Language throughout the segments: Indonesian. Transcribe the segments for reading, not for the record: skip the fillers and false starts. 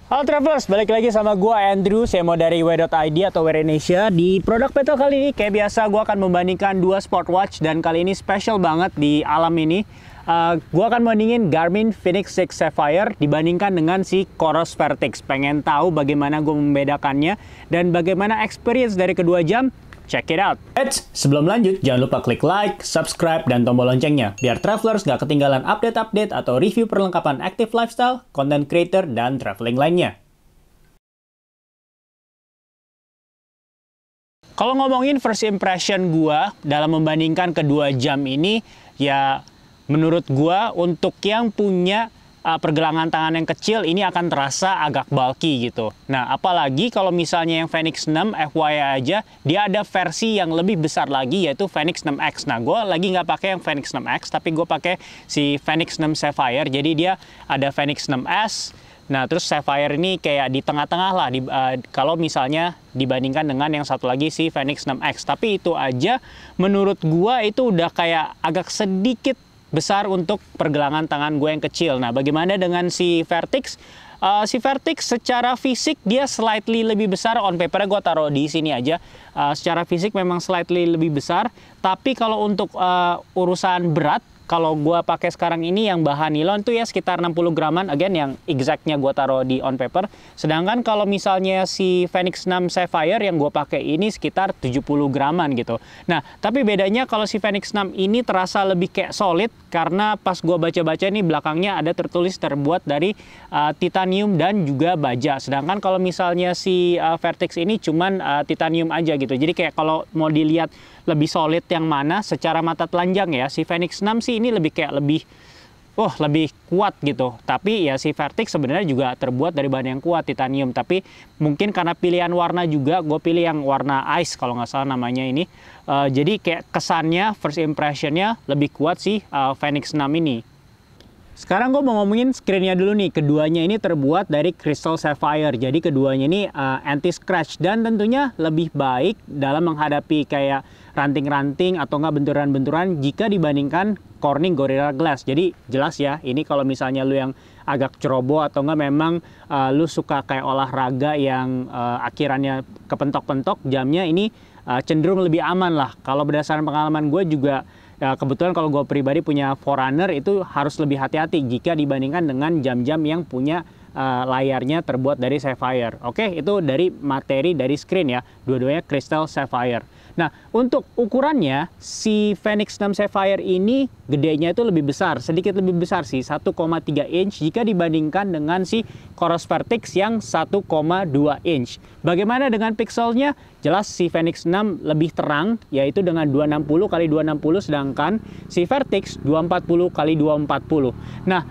Halo Travelers, balik lagi sama gua Andrew, saya mau dari w.id atau Wear Indonesia. Di produk Petal kali ini, kayak biasa gua akan membandingkan dua smartwatch dan kali ini spesial banget di alam ini. Gua akan bandingin Garmin Fenix 6 Sapphire dibandingkan dengan si Coros Vertix. Pengen tahu bagaimana gua membedakannya dan bagaimana experience dari kedua jam? Check it out. Sebelum lanjut, jangan lupa klik like, subscribe, dan tombol loncengnya. Biar travelers nggak ketinggalan update-update atau review perlengkapan active lifestyle, content creator, dan traveling lainnya. Kalau ngomongin first impression gua dalam membandingkan kedua jam ini, ya menurut gua untuk yang punya pergelangan tangan yang kecil ini akan terasa agak bulky gitu. Nah, apalagi kalau misalnya yang Fenix 6 FYI aja, dia ada versi yang lebih besar lagi yaitu Fenix 6X. Nah, gue lagi nggak pakai yang Fenix 6X, tapi gue pakai si Fenix 6 Sapphire. Jadi dia ada Fenix 6S. Nah, terus Sapphire ini kayak di tengah-tengah lah kalau misalnya dibandingkan dengan yang satu lagi si Fenix 6X. Tapi itu aja menurut gue itu udah kayak agak sedikit besar untuk pergelangan tangan gue yang kecil. Nah, bagaimana dengan si Vertix? Si Vertix secara fisik dia slightly lebih besar. On paper gue taruh di sini aja. Secara fisik memang slightly lebih besar. Tapi kalau untuk urusan berat, kalau gue pakai sekarang ini yang bahan nilon itu ya sekitar 60 graman. Again, yang exactnya gue taruh di on paper. Sedangkan kalau misalnya si Fenix 6 Sapphire yang gue pakai ini sekitar 70 graman gitu. Nah, tapi bedanya kalau si Fenix 6 ini terasa lebih kayak solid karena pas gue baca-baca nih belakangnya ada tertulis terbuat dari titanium dan juga baja. Sedangkan kalau misalnya si Vertix ini cuman titanium aja gitu. Jadi kayak kalau mau dilihat lebih solid yang mana secara mata telanjang ya, si Fenix 6 sih ini lebih kayak lebih kuat gitu. Tapi ya si Vertix sebenarnya juga terbuat dari bahan yang kuat, titanium. Tapi mungkin karena pilihan warna juga, gue pilih yang warna ice kalau nggak salah namanya ini. Jadi kayak kesannya, first impressionnya lebih kuat si Fenix 6 ini. Sekarang gue mau ngomongin screen-nya dulu nih. Keduanya ini terbuat dari Crystal Sapphire. Jadi keduanya ini anti-scratch dan tentunya lebih baik dalam menghadapi kayak ranting-ranting atau enggak benturan-benturan jika dibandingkan Corning Gorilla Glass. Jadi jelas ya, ini kalau misalnya lu yang agak ceroboh atau enggak memang lu suka kayak olahraga yang akhirannya kepentok-pentok, jamnya ini cenderung lebih aman lah. Kalau berdasarkan pengalaman gue juga, ya, kebetulan kalau gue pribadi punya Forerunner itu harus lebih hati-hati jika dibandingkan dengan jam-jam yang punya layarnya terbuat dari Sapphire. Oke, itu dari materi dari screen ya, dua-duanya Crystal Sapphire. Nah, untuk ukurannya si Fenix 6 Sapphire ini gedenya itu lebih besar, sedikit lebih besar sih, 1,3 inch jika dibandingkan dengan si Coros Vertix yang 1,2 inch. Bagaimana dengan pixelnya? Jelas si Fenix 6 lebih terang, yaitu dengan 260 x 260, sedangkan si Vertix 240 x 240. Nah,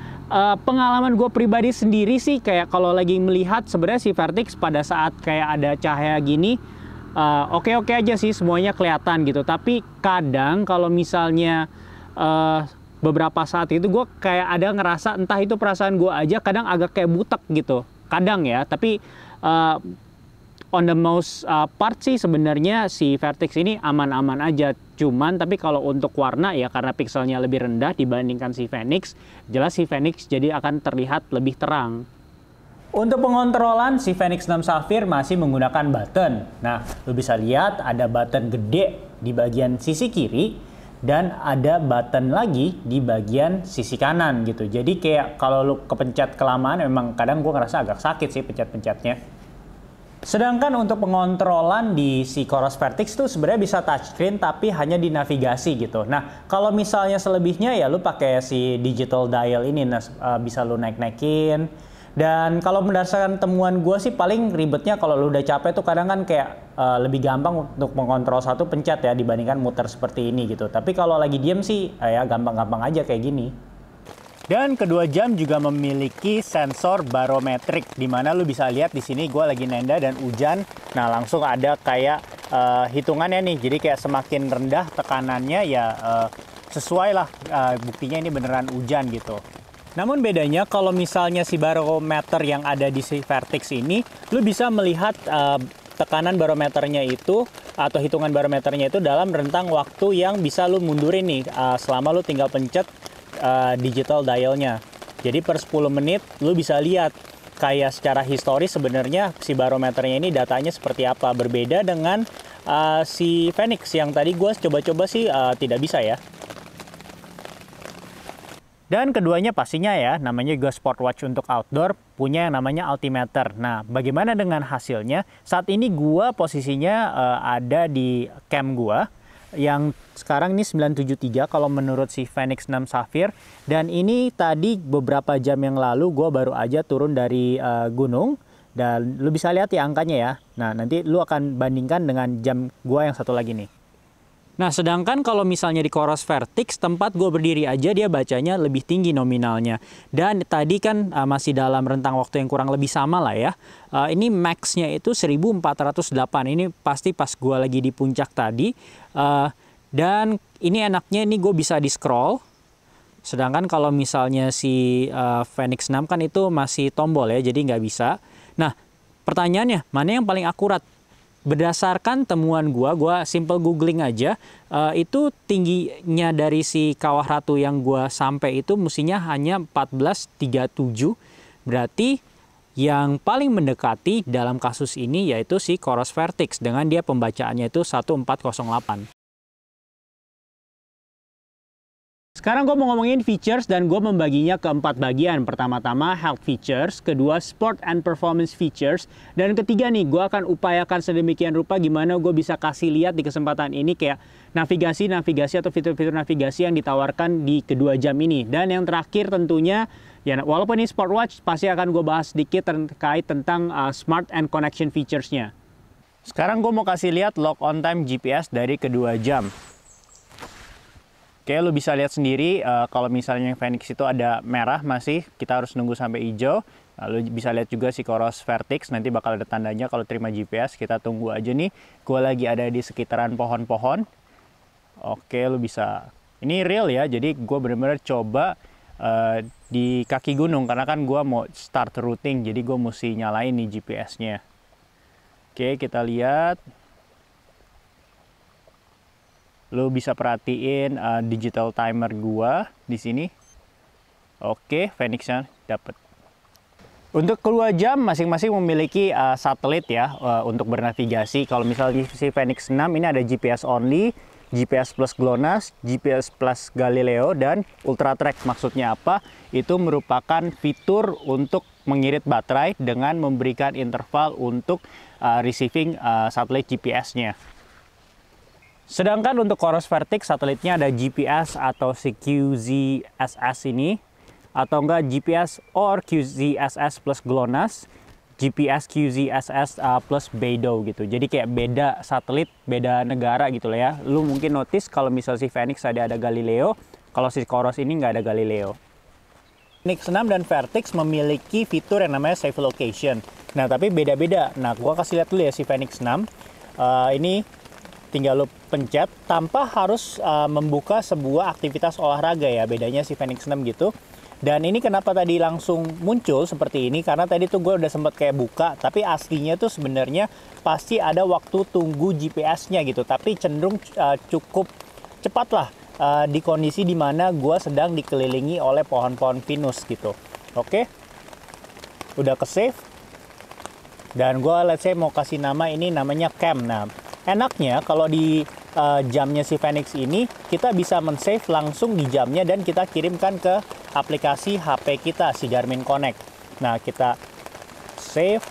pengalaman gue pribadi sendiri sih kayak kalau lagi melihat sebenarnya si Vertix pada saat kayak ada cahaya gini, oke-oke aja sih, semuanya kelihatan gitu. Tapi kadang kalau misalnya beberapa saat itu gue kayak ada ngerasa, entah itu perasaan gue aja, kadang agak kayak butek gitu. Kadang ya, tapi on the most part sih sebenarnya si Vertix ini aman-aman aja. Cuman tapi kalau untuk warna ya karena pixelnya lebih rendah dibandingkan si Fenix, jelas si Fenix jadi akan terlihat lebih terang. Untuk pengontrolan, si Fenix 6 Sapphire masih menggunakan button. Nah, lu bisa lihat ada button gede di bagian sisi kiri dan ada button lagi di bagian sisi kanan gitu. Jadi kayak kalau lu kepencet kelamaan memang kadang gue ngerasa agak sakit sih pencet-pencetnya. Sedangkan untuk pengontrolan di si Coros Vertix itu sebenarnya bisa touchscreen tapi hanya di navigasi gitu. Nah, kalau misalnya selebihnya ya lu pakai si digital dial ini, bisa lu naik-naikin. Dan kalau berdasarkan temuan gue sih paling ribetnya kalau lu udah capek tuh kadang kan kayak lebih gampang untuk mengontrol satu pencet ya dibandingkan muter seperti ini gitu. Tapi kalau lagi diem sih ya gampang-gampang aja kayak gini. Dan kedua jam juga memiliki sensor barometrik di mana lu bisa lihat di sini gue lagi nenda dan hujan. Nah, langsung ada kayak hitungannya nih. Jadi kayak semakin rendah tekanannya ya sesuai lah, buktinya ini beneran hujan gitu. Namun bedanya kalau misalnya si barometer yang ada di si Vertix ini, lu bisa melihat tekanan barometernya itu atau hitungan barometernya itu dalam rentang waktu yang bisa lu mundurin nih selama lu tinggal pencet digital dialnya. Jadi per 10 menit lu bisa lihat kayak secara historis sebenarnya si barometernya ini datanya seperti apa. Berbeda dengan si Fenix yang tadi gue coba-coba sih tidak bisa ya. Dan keduanya pastinya ya, namanya juga Sportwatch untuk outdoor, punya yang namanya altimeter. Nah, bagaimana dengan hasilnya? Saat ini gua posisinya ada di camp gua, yang sekarang ini 973 kalau menurut si Fenix 6 Sapphire. Dan ini tadi beberapa jam yang lalu gua baru aja turun dari gunung. Dan lu bisa lihat ya angkanya ya. Nah, nanti lu akan bandingkan dengan jam gua yang satu lagi nih. Nah, sedangkan kalau misalnya di Coros Vertix, tempat gue berdiri aja dia bacanya lebih tinggi nominalnya. Dan tadi kan masih dalam rentang waktu yang kurang lebih sama lah ya. Ini max-nya itu 1408. Ini pasti pas gue lagi di puncak tadi. Dan ini enaknya ini gue bisa di-scroll. Sedangkan kalau misalnya si Fenix 6 kan itu masih tombol ya, jadi nggak bisa. Nah, pertanyaannya, mana yang paling akurat? Berdasarkan temuan gua simple googling aja, itu tingginya dari si Kawah Ratu yang gua sampai itu mestinya hanya 1437. Berarti yang paling mendekati dalam kasus ini yaitu si Coros Vertix dengan dia pembacaannya itu 1408. Sekarang gue mau ngomongin features dan gue membaginya ke 4 bagian. Pertama-tama health features, kedua sport and performance features, dan ketiga nih gue akan upayakan sedemikian rupa gimana gue bisa kasih lihat di kesempatan ini kayak navigasi atau fitur-fitur navigasi yang ditawarkan di kedua jam ini. Dan yang terakhir tentunya, ya walaupun ini Sportwatch, pasti akan gue bahas sedikit terkait tentang smart and connection features-nya. Sekarang gue mau kasih lihat log on time GPS dari kedua jam. Oke, lu bisa lihat sendiri kalau misalnya yang Fenix itu ada merah masih, kita harus nunggu sampai hijau. Lalu bisa lihat juga si Coros Vertix, nanti bakal ada tandanya kalau terima GPS, kita tunggu aja nih. Gue lagi ada di sekitaran pohon-pohon. Oke, lu bisa, ini real ya, jadi gue bener-bener coba di kaki gunung, karena kan gue mau start routing, jadi gue mesti nyalain nih GPS-nya. Oke, kita lihat. Lo bisa perhatiin digital timer gua di sini. Oke, Fenix-nya dapat. Untuk kedua jam masing-masing memiliki satelit ya untuk bernavigasi. Kalau misalnya si Fenix 6 ini ada GPS only, GPS plus GLONASS, GPS plus Galileo, dan Ultra Track. Maksudnya apa? Itu merupakan fitur untuk mengirit baterai dengan memberikan interval untuk receiving satelit GPS-nya. Sedangkan untuk Coros Vertix satelitnya ada GPS atau si QZSS ini, atau enggak GPS or QZSS plus GLONASS, GPS QZSS plus BeiDou gitu. Jadi kayak beda satelit, beda negara gitu lah ya. Lu mungkin notice kalau misal si Fenix ada Galileo, kalau si Coros ini nggak ada Galileo. Fenix 6 dan Vertix memiliki fitur yang namanya Safe Location. Nah, tapi beda-beda. Nah, gua kasih lihat dulu ya si Fenix 6. Ini tinggal lo pencet tanpa harus membuka sebuah aktivitas olahraga ya, bedanya si Fenix 6 gitu. Dan ini kenapa tadi langsung muncul seperti ini, karena tadi tuh gue udah sempat kayak buka, tapi aslinya tuh sebenarnya pasti ada waktu tunggu GPS-nya gitu, tapi cenderung cukup cepat lah di kondisi dimana gue sedang dikelilingi oleh pohon-pohon pinus gitu. Oke, udah ke save, dan gue let's say mau kasih nama ini namanya Cam. Nah, enaknya kalau di jamnya si Fenix ini, kita bisa men-save langsung di jamnya dan kita kirimkan ke aplikasi HP kita, si Garmin Connect. Nah, kita save.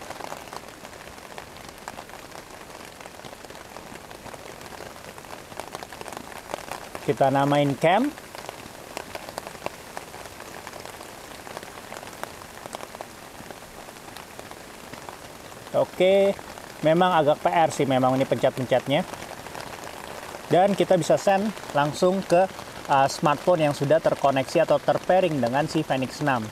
Kita namain Cam. Oke. Memang agak PR sih memang ini pencet-pencetnya. Dan kita bisa send langsung ke smartphone yang sudah terkoneksi atau terpairing dengan si Fenix 6.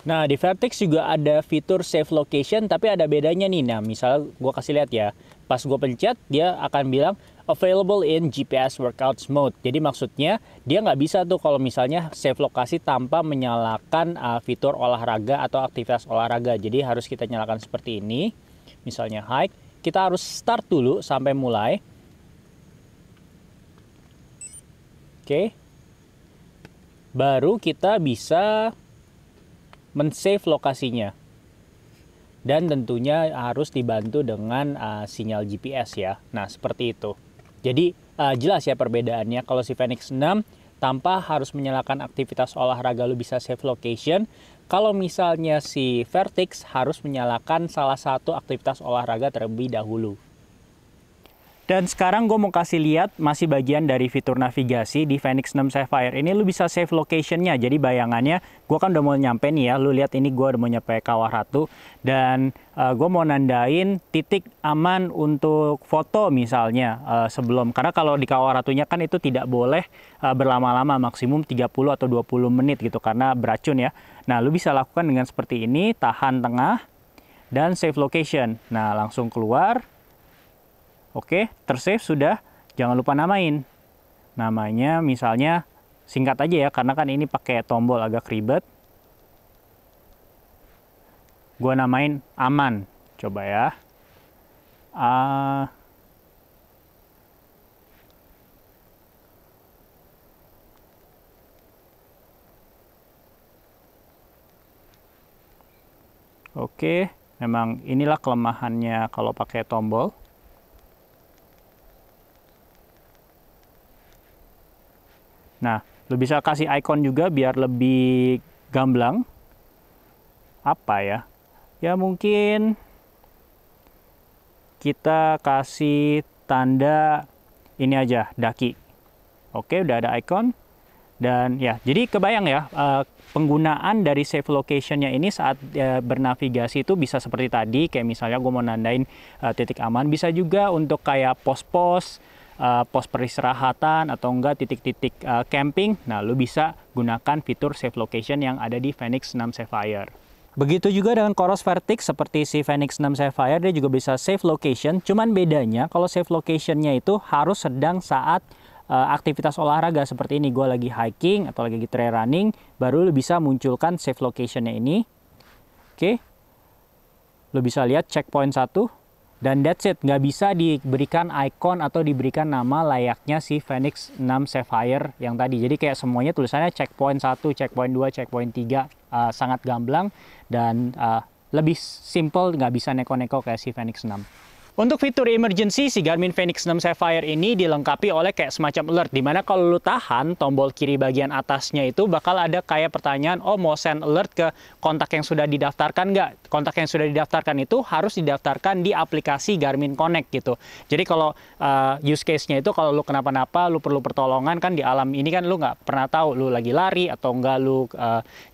Nah, di Vertix juga ada fitur Safe Location, tapi ada bedanya nih. Nah, misal gue kasih lihat ya. Pas gue pencet, dia akan bilang available in GPS Workouts Mode. Jadi maksudnya dia nggak bisa tuh kalau misalnya save lokasi tanpa menyalakan fitur olahraga atau aktivitas olahraga. Jadi harus kita nyalakan seperti ini. Misalnya hike, kita harus start dulu sampai mulai. Oke. Baru kita bisa men-save lokasinya. dan tentunya harus dibantu dengan sinyal GPS ya. Nah, seperti itu. Jadi jelas ya perbedaannya. Kalau si Fenix 6 tanpa harus menyalakan aktivitas olahraga lu bisa save location. Kalau misalnya si Vertix harus menyalakan salah satu aktivitas olahraga terlebih dahulu. Dan sekarang gue mau kasih lihat masih bagian dari fitur navigasi di Fenix 6 Sapphire. Ini lu bisa save location-nya. Jadi bayangannya, gue kan udah mau nyampe nih ya. Lu lihat ini gue udah mau nyampe Kawah Ratu. Dan gue mau nandain titik aman untuk foto misalnya sebelum. Karena kalau di Kawah Ratunya kan itu tidak boleh berlama-lama, maksimum 30 atau 20 menit gitu. Karena beracun ya. Nah, lu bisa lakukan dengan seperti ini, tahan tengah, dan save location. Nah, langsung keluar. Oke, tersave sudah. Jangan lupa namain. Namanya misalnya singkat aja ya, karena kan ini pakai tombol agak ribet. Gua namain aman. Coba ya. Oke, memang inilah kelemahannya kalau pakai tombol. Nah, lu bisa kasih icon juga biar lebih gamblang. Apa ya? Ya mungkin kita kasih tanda ini aja, daki. Oke, udah ada icon. Dan ya, jadi kebayang ya, penggunaan dari save location-nya ini saat bernavigasi itu bisa seperti tadi. Kayak misalnya gue mau nandain titik aman. Bisa juga untuk kayak pos-pos, pos peristirahatan atau enggak titik-titik camping. Nah, lu bisa gunakan fitur save location yang ada di Fenix 6 Sapphire. Begitu juga dengan Coros Vertix seperti si Fenix 6 Sapphire, dia juga bisa save location. Cuman bedanya kalau save location-nya itu harus sedang saat aktivitas olahraga seperti ini. Gue lagi hiking atau lagi trail running, baru lu bisa munculkan save location-nya ini. Oke. Lu bisa lihat checkpoint 1. Dan that's it, nggak bisa diberikan icon atau diberikan nama layaknya si Fenix 6 Sapphire yang tadi. Jadi kayak semuanya tulisannya checkpoint 1, checkpoint 2, checkpoint 3. Sangat gamblang dan lebih simple, nggak bisa neko-neko kayak si Fenix 6. Untuk fitur emergency, si Garmin Fenix 6 Sapphire ini dilengkapi oleh kayak semacam alert, dimana kalau lu tahan tombol kiri bagian atasnya itu bakal ada kayak pertanyaan, oh mau send alert ke kontak yang sudah didaftarkan nggak? Kontak yang sudah didaftarkan itu harus didaftarkan di aplikasi Garmin Connect gitu. Jadi kalau use case-nya itu kalau lu kenapa-napa, lu perlu pertolongan kan di alam ini kan lu nggak pernah tahu lu lagi lari atau enggak lu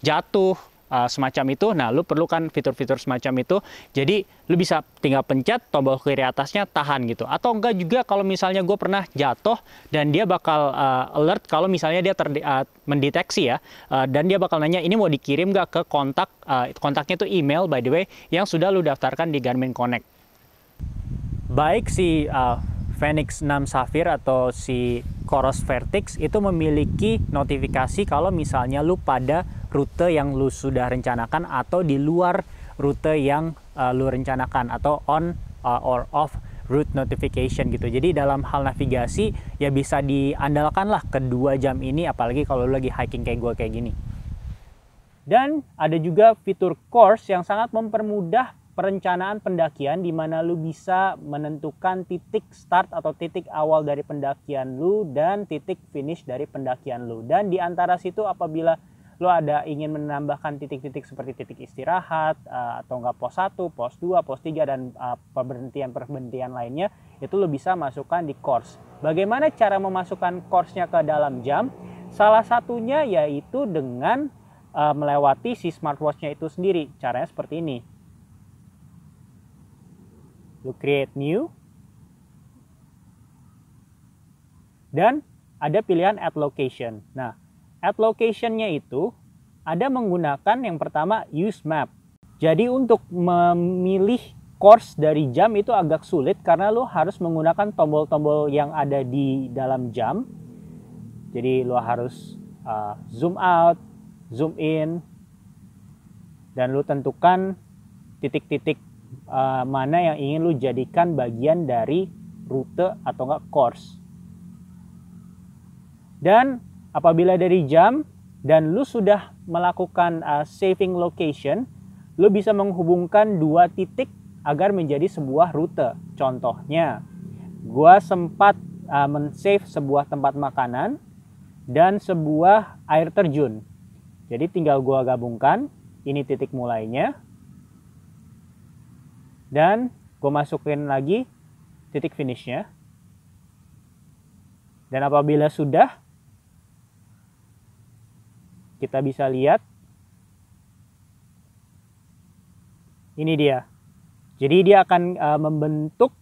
jatuh. Semacam itu, nah lu perlukan fitur-fitur semacam itu, jadi lu bisa tinggal pencet tombol kiri atasnya tahan gitu, atau enggak juga kalau misalnya gue pernah jatuh dan dia bakal alert kalau misalnya dia mendeteksi ya, dan dia bakal nanya ini mau dikirim nggak ke kontak, kontaknya itu email by the way, yang sudah lu daftarkan di Garmin Connect. Baik si Fenix 6 Sapphire atau si Coros Vertix itu memiliki notifikasi kalau misalnya lu pada rute yang lu sudah rencanakan atau di luar rute yang lu rencanakan, atau on or off route notification gitu. Jadi dalam hal navigasi ya bisa diandalkan lah kedua jam ini, apalagi kalau lu lagi hiking kayak gue kayak gini. Dan ada juga fitur course yang sangat mempermudah perencanaan pendakian, di mana lu bisa menentukan titik start atau titik awal dari pendakian lu dan titik finish dari pendakian lu. Dan di antara situ apabila lu ada ingin menambahkan titik-titik seperti titik istirahat atau enggak pos 1, pos 2, pos 3 dan perberhentian-perberhentian lainnya, itu lu bisa masukkan di course. Bagaimana cara memasukkan course-nya ke dalam jam? Salah satunya yaitu dengan melewati si smartwatch-nya itu sendiri. Caranya seperti ini. Lu create new, dan ada pilihan add location. Nah, add location-nya itu ada menggunakan yang pertama use map. Jadi untuk memilih course dari jam itu agak sulit karena lu harus menggunakan tombol-tombol yang ada di dalam jam. Jadi lu harus zoom out, zoom in, dan lu tentukan titik-titik mana yang ingin lu jadikan bagian dari rute atau enggak course. Dan apabila dari jam dan lu sudah melakukan saving location, lu bisa menghubungkan dua titik agar menjadi sebuah rute. Contohnya, gua sempat men-save sebuah tempat makanan dan sebuah air terjun. Jadi tinggal gua gabungkan, ini titik mulainya. Dan gua masukin lagi titik finishnya. Dan apabila sudah, kita bisa lihat ini dia. Jadi dia akan membentuk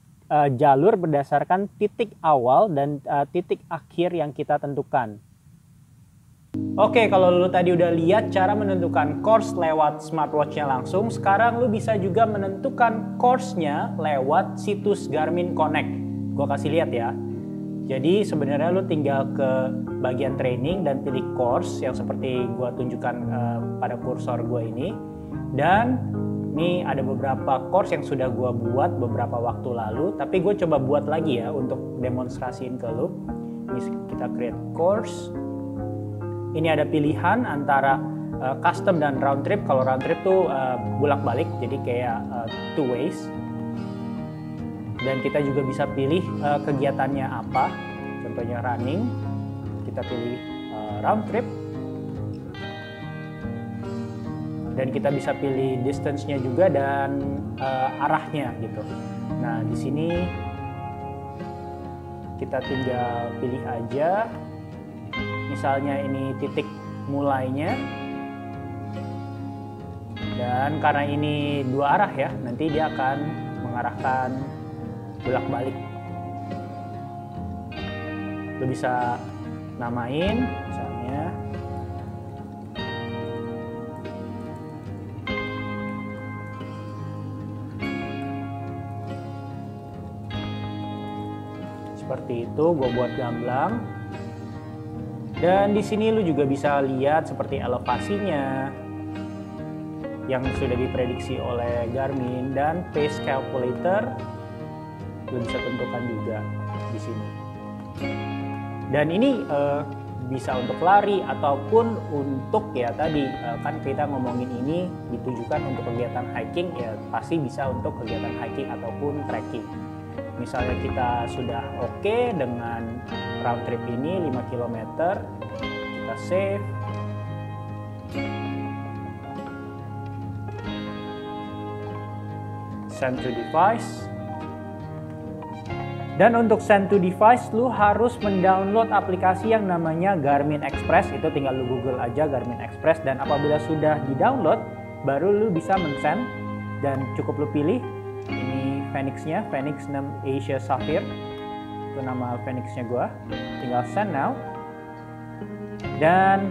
jalur berdasarkan titik awal dan titik akhir yang kita tentukan. Oke, kalau lu tadi udah lihat cara menentukan course lewat smartwatch-nya langsung, sekarang lu bisa juga menentukan course-nya lewat situs Garmin Connect. Gua kasih lihat ya. Jadi sebenarnya lu tinggal ke bagian training dan pilih course yang seperti gua tunjukkan pada kursor gua ini. Dan ini ada beberapa course yang sudah gua buat beberapa waktu lalu, tapi gue coba buat lagi ya untuk demonstrasiin ke lu. Ini kita create course. Ini ada pilihan antara custom dan round trip. Kalau round trip tuh bolak-balik, jadi kayak two ways. Dan kita juga bisa pilih kegiatannya apa. Contohnya running, kita pilih round trip. Dan kita bisa pilih distance-nya juga dan arahnya gitu. Nah, di sini kita tinggal pilih aja. Misalnya ini titik mulainya. Dan karena ini dua arah ya, nanti dia akan mengarahkan bolak-balik. Lo bisa namain misalnya seperti itu. Gue buat gamblang. Dan di sini lu juga bisa lihat seperti elevasinya yang sudah diprediksi oleh Garmin dan pace calculator. Lu bisa tentukan juga di sini. Dan ini bisa untuk lari ataupun untuk ya tadi kan kita ngomongin ini ditujukan untuk kegiatan hiking, ya pasti bisa untuk kegiatan hiking ataupun trekking. Misalnya kita sudah oke dengan round trip ini 5 km, kita save. Send to device. Dan untuk send to device, lu harus mendownload aplikasi yang namanya Garmin Express. Itu tinggal lu Google aja Garmin Express, dan apabila sudah di-download, baru lu bisa men-send. Dan cukup lu pilih ini Fenix-nya, Fenix 6 Asia Sapphire. Itu nama Fenix-nya gua. Tinggal send now. Dan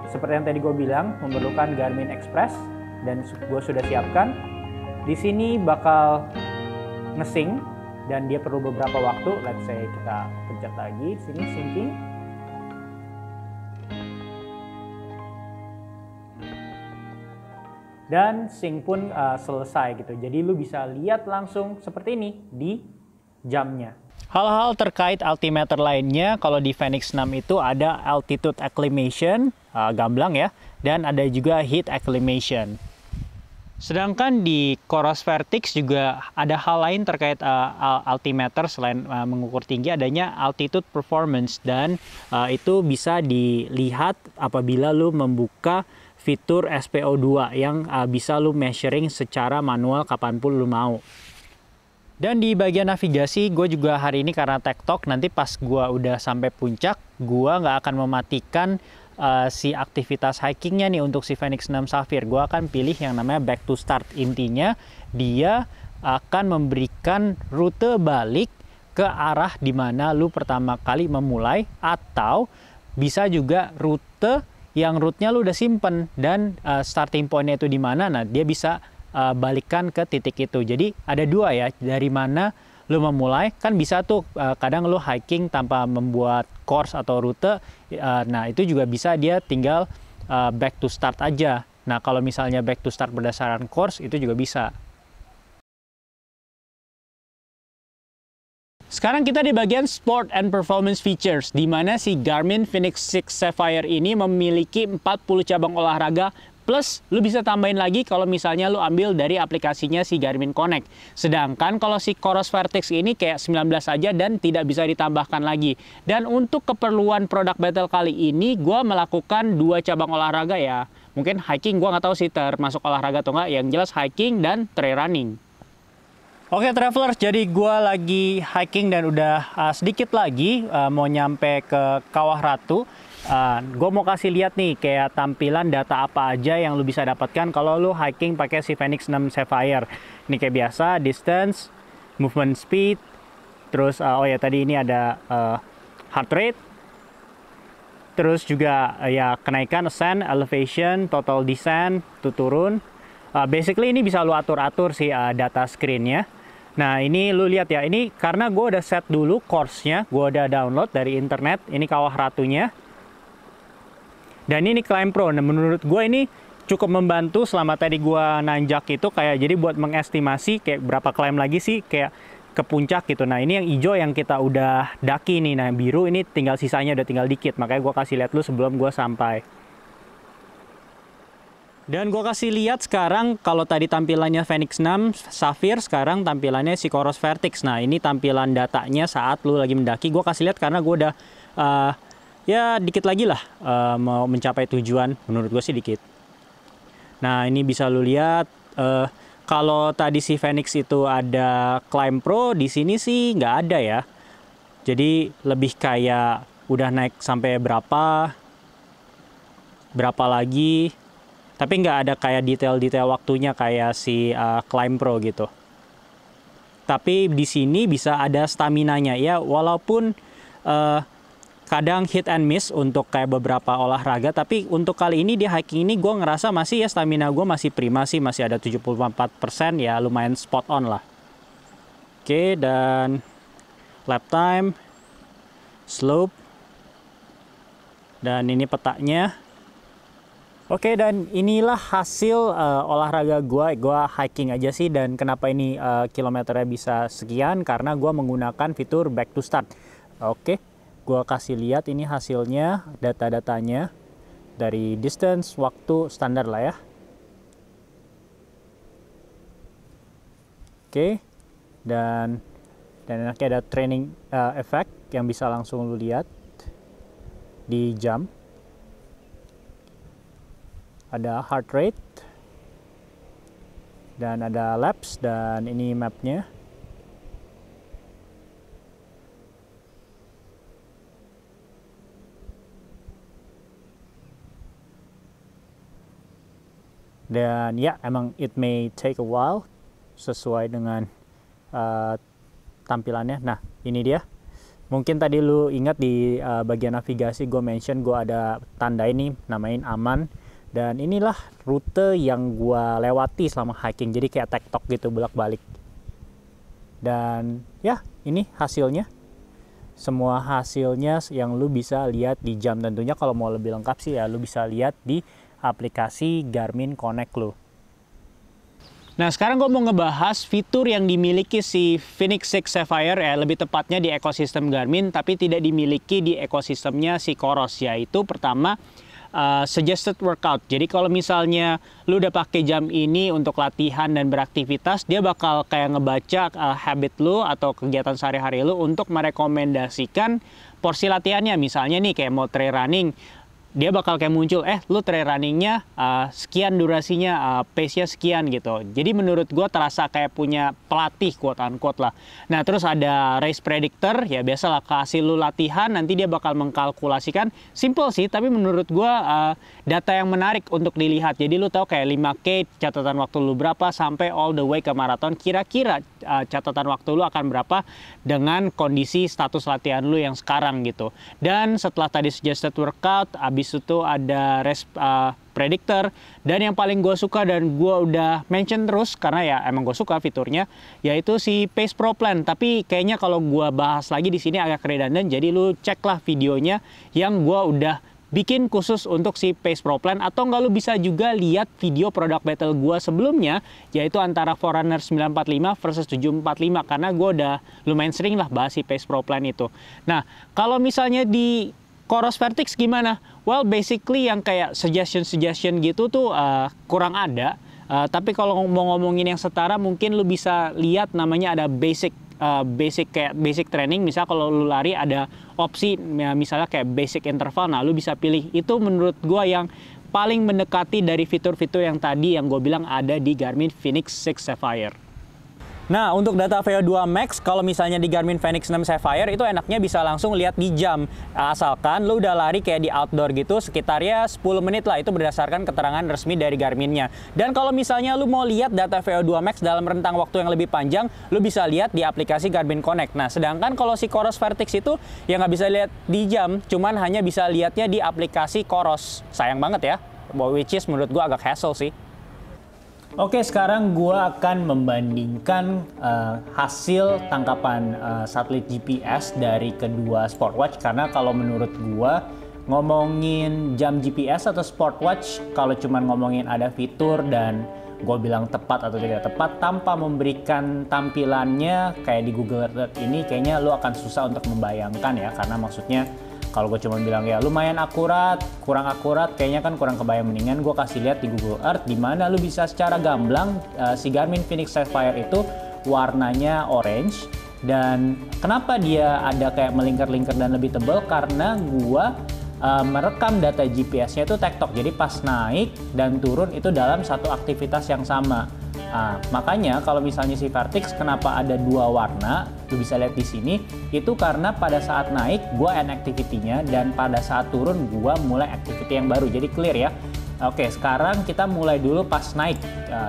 seperti yang tadi gue bilang, memerlukan Garmin Express dan gue sudah siapkan. Di sini bakal nge-sync dan dia perlu beberapa waktu. Let's say kita pencet lagi di sini syncing. Dan sync pun selesai gitu. Jadi lu bisa lihat langsung seperti ini di jamnya. Hal-hal terkait altimeter lainnya, kalau di Fenix 6 itu ada altitude acclimation, gamblang ya, dan ada juga heat acclimation. Sedangkan di Coros Vertix juga ada hal lain terkait altimeter selain mengukur tinggi, adanya altitude performance, dan itu bisa dilihat apabila lu membuka fitur SPO2 yang bisa lu measuring secara manual kapanpun lu mau. Dan di bagian navigasi, gue juga hari ini karena TikTok, nanti pas gue udah sampai puncak, gue nggak akan mematikan si aktivitas hikingnya nih untuk si Fenix 6 Sapphire. Gue akan pilih yang namanya back to start. Intinya dia akan memberikan rute balik ke arah dimana lu pertama kali memulai, atau bisa juga rute yang route-nya lu udah simpen dan starting point-nya itu di mana. Nah, dia bisa balikan ke titik itu. Jadi ada dua ya, dari mana lu memulai. Kan bisa tuh kadang lu hiking tanpa membuat course atau rute. Nah, itu juga bisa dia tinggal back to start aja. Nah, kalau misalnya back to start berdasarkan course, itu juga bisa. Sekarang kita di bagian Sport and Performance Features, di mana si Garmin Fenix 6 Sapphire ini memiliki 40 cabang olahraga Plus, lu bisa tambahin lagi kalau misalnya lu ambil dari aplikasinya si Garmin Connect. Sedangkan kalau si Coros Vertix ini kayak 19 aja dan tidak bisa ditambahkan lagi. Dan untuk keperluan produk battle kali ini, gue melakukan 2 cabang olahraga ya. Mungkin hiking, gue nggak tahu sih termasuk olahraga atau nggak. Yang jelas hiking dan trail running. Oke travelers, jadi gue lagi hiking dan udah sedikit lagi mau nyampe ke Kawah Ratu. Gue mau kasih lihat nih kayak tampilan data apa aja yang lu bisa dapatkan kalau lu hiking pakai si Fenix 6 Sapphire. Ini kayak biasa, distance, movement speed, terus oh ya tadi ini ada heart rate, terus juga ya kenaikan, ascent, elevation, total descent, tuh turun. Basically ini bisa lu atur-atur sih data screen-nya. Nah ini lu lihat ya, ini karena gue udah set dulu course-nya, gue udah download dari internet, ini Kawah Ratunya. Dan ini Climb Pro. Nah, menurut gue ini cukup membantu selama tadi gue nanjak itu kayak jadi buat mengestimasi kayak berapa climb lagi sih kayak ke puncak gitu. Nah ini yang hijau yang kita udah daki nih. Nah biru ini tinggal sisanya udah tinggal dikit. Makanya gue kasih lihat lu sebelum gue sampai. Dan gue kasih lihat sekarang kalau tadi tampilannya Fenix 6 Sapphire, sekarang tampilannya si Coros Vertix. Nah ini tampilan datanya saat lu lagi mendaki. Gue kasih lihat karena gue udah ya dikit lagi lah mau mencapai tujuan, menurut gue sih dikit. Nah ini bisa lu lihat kalau tadi si Fenix itu ada Climb Pro, di sini sih nggak ada ya. Jadi lebih kayak udah naik sampai berapa lagi, tapi nggak ada kayak detail-detail waktunya kayak si Climb Pro gitu. Tapi di sini bisa ada stamina-nya ya, walaupun kadang hit and miss untuk kayak beberapa olahraga, tapi untuk kali ini di hiking ini gue ngerasa masih ya stamina gue masih prima sih, masih ada 74% ya, lumayan spot on lah. Oke, dan lap time, slope, dan ini petanya. Oke, dan inilah hasil olahraga gue hiking aja sih, dan kenapa ini kilometernya bisa sekian, karena gue menggunakan fitur back to start. Oke. Gue kasih lihat ini hasilnya, data-datanya dari distance, waktu standar lah ya. Oke, dan enaknya ada training effect yang bisa langsung lu lihat di jam. Ada heart rate dan ada laps, dan ini mapnya. Dan ya emang it may take a while sesuai dengan tampilannya. Nah ini dia. Mungkin tadi lu ingat di bagian navigasi gue mention gue ada tanda ini namain aman. Dan inilah rute yang gue lewati selama hiking. Jadi kayak tektok gitu bolak-balik. Dan ya ini hasilnya. Semua hasilnya yang lu bisa lihat di jam. Tentunya kalau mau lebih lengkap sih ya lu bisa lihat di aplikasi Garmin Connect lo. Nah sekarang gue mau ngebahas fitur yang dimiliki si Fenix 6 Sapphire ya, lebih tepatnya di ekosistem Garmin tapi tidak dimiliki di ekosistemnya si Coros, yaitu pertama suggested workout. Jadi kalau misalnya lu udah pakai jam ini untuk latihan dan beraktivitas, dia bakal kayak ngebaca habit lu atau kegiatan sehari-hari lu untuk merekomendasikan porsi latihannya. Misalnya nih kayak mau trail running, dia bakal kayak muncul, lu trail runningnya sekian durasinya, pace-nya sekian gitu. Jadi menurut gue terasa kayak punya pelatih quote unquote lah. Nah terus ada race predictor, ya biasalah kasih lu latihan, nanti dia bakal mengkalkulasikan. Simple sih, tapi menurut gue data yang menarik untuk dilihat. Jadi lu tahu kayak 5K catatan waktu lu berapa sampai all the way ke maraton. Kira-kira catatan waktu lu akan berapa dengan kondisi status latihan lu yang sekarang gitu. Dan setelah tadi suggested workout, abis itu ada race predictor, dan yang paling gue suka dan gue udah mention terus karena ya emang gue suka fiturnya, yaitu si Pace Pro Plan. Tapi kayaknya kalau gue bahas lagi di sini agak redundant, jadi lu ceklah videonya yang gue udah bikin khusus untuk si Pace Pro Plan, atau enggak lu bisa juga lihat video product battle gue sebelumnya, yaitu antara Forerunner 945 versus 745, karena gue udah lumayan sering lah bahas si Pace Pro Plan itu. Nah kalau misalnya di Coros Vertix gimana? Well, basically yang kayak suggestion gitu tuh kurang ada. Tapi kalau mau ngomongin yang setara, mungkin lu bisa lihat namanya ada basic training. Misal kalau lu lari ada opsi ya, misalnya kayak basic interval. Nah, lu bisa pilih. Itu menurut gua yang paling mendekati dari fitur-fitur yang tadi yang gue bilang ada di Garmin Fenix 6 Sapphire. Nah, untuk data VO2 max, kalau misalnya di Garmin Fenix 6 Sapphire itu enaknya bisa langsung lihat di jam. Asalkan lu udah lari kayak di outdoor gitu, sekitarnya 10 menit lah, itu berdasarkan keterangan resmi dari Garminnya. Dan kalau misalnya lu mau lihat data VO2 max dalam rentang waktu yang lebih panjang, lu bisa lihat di aplikasi Garmin Connect. Nah, sedangkan kalau si Coros Vertix itu ya nggak bisa lihat di jam, cuman hanya bisa lihatnya di aplikasi Coros. Sayang banget ya, which is menurut gua agak hassle sih. Oke, sekarang gue akan membandingkan hasil tangkapan satelit GPS dari kedua smartwatch. Karena kalau menurut gue, ngomongin jam GPS atau smartwatch, kalau cuma ngomongin ada fitur dan gue bilang tepat atau tidak tepat, tanpa memberikan tampilannya kayak di Google Earth ini, kayaknya lo akan susah untuk membayangkan ya. Karena maksudnya, kalau gue cuma bilang ya lumayan akurat, kurang akurat, kayaknya kan kurang kebayang. Mendingan gue kasih lihat di Google Earth, di mana lu bisa secara gamblang si Garmin Fenix Sapphire itu warnanya orange. Dan kenapa dia ada kayak melingkar-lingkar dan lebih tebal? Karena gue merekam data GPS-nya itu tektok. Jadi pas naik dan turun itu dalam satu aktivitas yang sama. Makanya kalau misalnya si Vertix kenapa ada dua warna, lu bisa lihat di sini, itu karena pada saat naik gua end activity-nya dan pada saat turun gua mulai activity yang baru. Jadi clear ya. Oke, sekarang kita mulai dulu pas naik.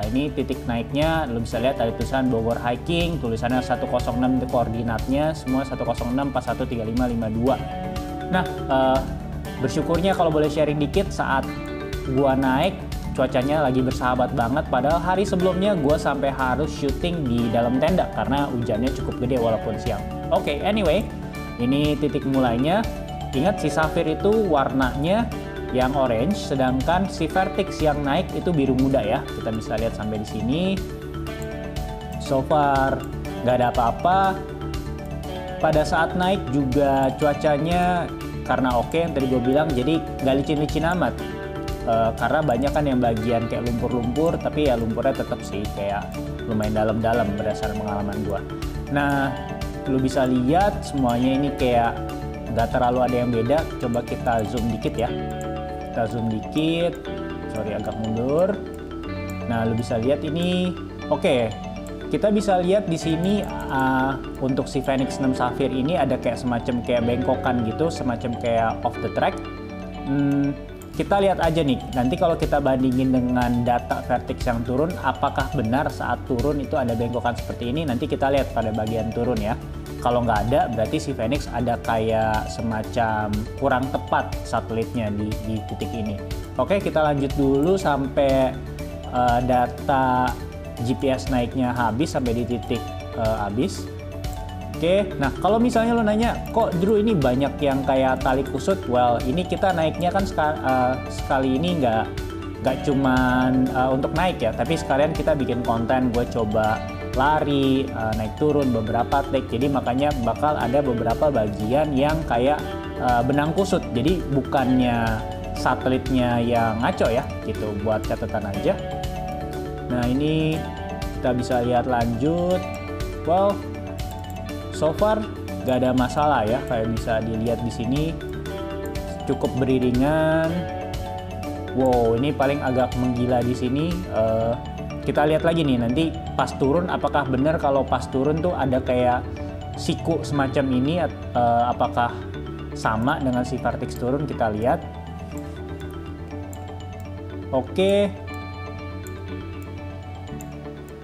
Ini titik naiknya, lu bisa lihat ada tulisan Bogor Hiking, tulisannya 106 koordinatnya, semua 106 41 35 52. Nah, bersyukurnya kalau boleh sharing dikit, saat gua naik cuacanya lagi bersahabat banget, padahal hari sebelumnya gue sampai harus syuting di dalam tenda karena hujannya cukup gede walaupun siang. Oke, anyway, ini titik mulainya. Ingat si Sapphire itu warnanya yang orange, sedangkan si Vertix yang naik itu biru muda ya. Kita bisa lihat sampai di sini. So far nggak ada apa-apa. Pada saat naik juga cuacanya karena oke yang tadi gue bilang, jadi nggak licin-licin amat. Karena banyak kan yang bagian kayak lumpur-lumpur, tapi ya lumpurnya tetap sih kayak lumayan dalam-dalam berdasarkan pengalaman gua. Nah, lu bisa lihat semuanya ini kayak nggak terlalu ada yang beda. Coba kita zoom dikit ya. Kita zoom dikit. Sorry agak mundur. Nah, lu bisa lihat ini. Oke, kita bisa lihat di sini untuk si Fenix 6 Sapphire ini ada kayak semacam kayak bengkokan gitu, semacam kayak off the track. Kita lihat aja nih, nanti kalau kita bandingin dengan data Vertix yang turun, apakah benar saat turun itu ada bengkokan seperti ini? Nanti kita lihat pada bagian turun ya. Kalau nggak ada, berarti si Fenix ada kayak semacam kurang tepat satelitnya di titik ini. Oke, kita lanjut dulu sampai data GPS naiknya habis, sampai di titik habis. Oke, nah kalau misalnya lo nanya, kok Drew ini banyak yang kayak tali kusut? Well, ini kita naiknya kan sekali ini nggak cuman untuk naik ya, tapi sekalian kita bikin konten, gue coba lari, naik turun beberapa take, jadi makanya bakal ada beberapa bagian yang kayak benang kusut, jadi bukannya satelitnya yang ngaco ya, gitu, buat catatan aja. Nah ini kita bisa lihat lanjut, well, so far gak ada masalah ya, kayak bisa dilihat di sini cukup beriringan. Wow, ini paling agak menggila di sini. Kita lihat lagi nih nanti pas turun, apakah benar kalau pas turun tuh ada kayak siku semacam ini, apakah sama dengan si Vertix turun? Kita lihat. Oke.